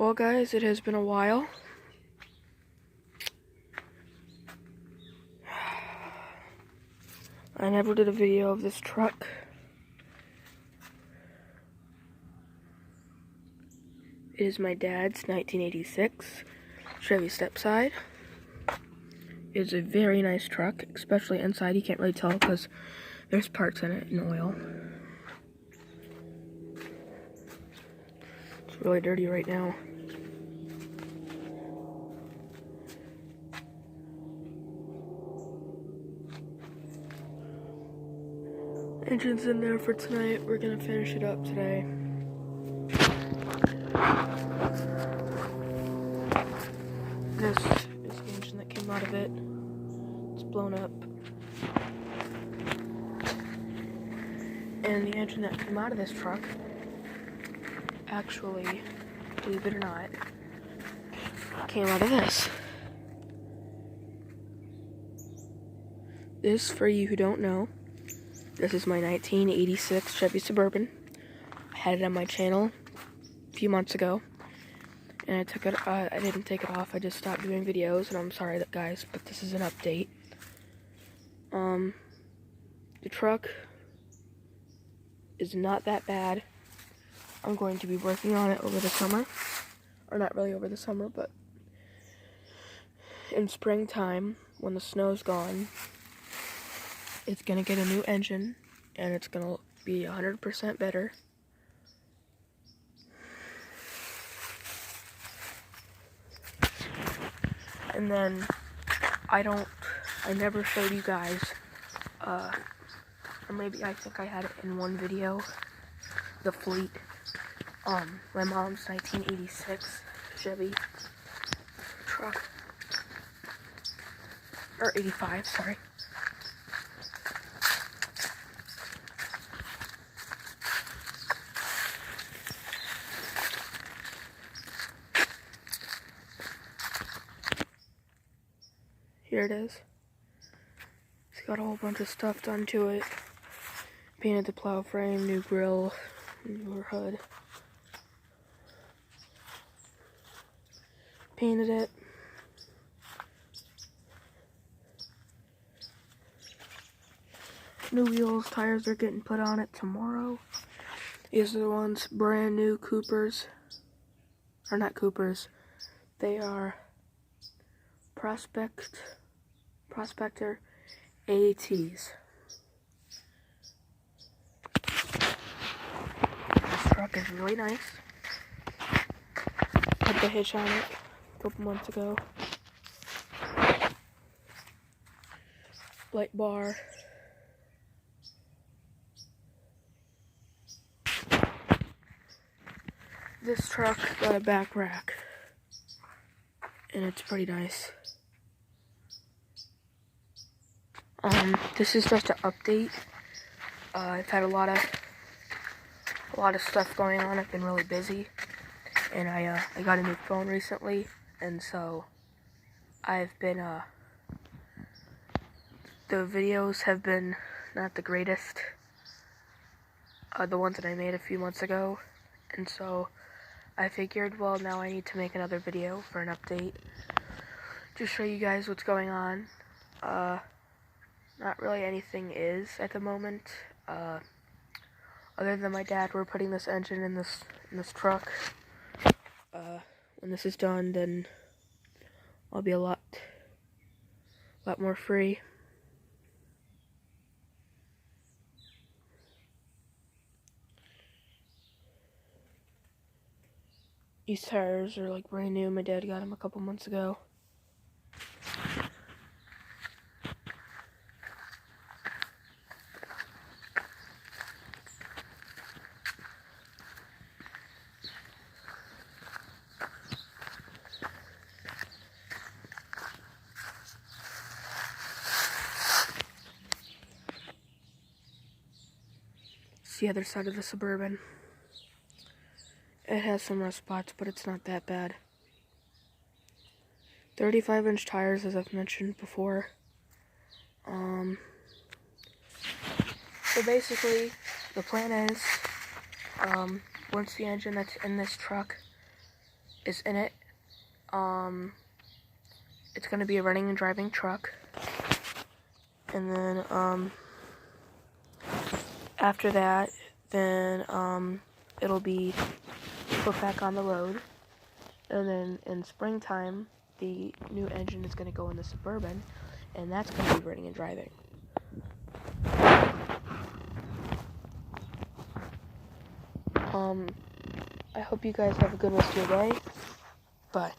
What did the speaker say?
Well, guys, it has been a while. I never did a video of this truck. It is my dad's 1986 Chevy Stepside. It is a very nice truck, especially inside. You can't really tell because there's parts in it and oil. It's really dirty right now. Engine's in there for tonight. We're gonna finish it up today. This is the engine that came out of it. It's blown up. And the engine that came out of this truck, actually, believe it or not, came out of this. This, for you who don't know, this is my 1986 Chevy Suburban. I had it on my channel a few months ago, and I took it. I didn't take it off. I just stopped doing videos, and I'm sorry, guys, but this is an update. The truck is not that bad. I'm going to be working on it over the summer, or not really over the summer, but in springtime when the snow's gone. It's gonna get a new engine, and it's gonna be 100% better. And then, I never showed you guys, or maybe I think I had it in one video, the Fleet, my mom's 1986 Chevy truck, or 85, sorry. Here it is. It's got a whole bunch of stuff done to it. Painted the plow frame, new grill, newer hood. Painted it. New wheels, tires are getting put on it tomorrow. These are the ones, brand new Coopers. Or not Coopers. They are Prospector ATs. This truck is really nice. Put the hitch on it a couple months ago. Light bar. This truck got a back rack, and it's pretty nice. This is just an update. I've had a lot of stuff going on. I've been really busy, and I got a new phone recently, and so I've been the videos have been not the greatest. The ones that I made a few months ago, and so I figured, well, now I need to make another video for an update, just show you guys what's going on. Not really anything is at the moment, other than my dad. We're putting this engine in this truck. When this is done, then I'll be a lot more free. These tires are like brand new. My dad got them a couple months ago. It's the other side of the Suburban. It has some rough spots, but it's not that bad. 35-inch tires, as I've mentioned before. So basically, the plan is, once the engine that's in this truck is in it. It's going to be a running and driving truck. And then, after that, then, it'll be put back on the road. And then in springtime, the new engine is going to go in the Suburban, and that's going to be running and driving. I hope you guys have a good rest of your day. Bye.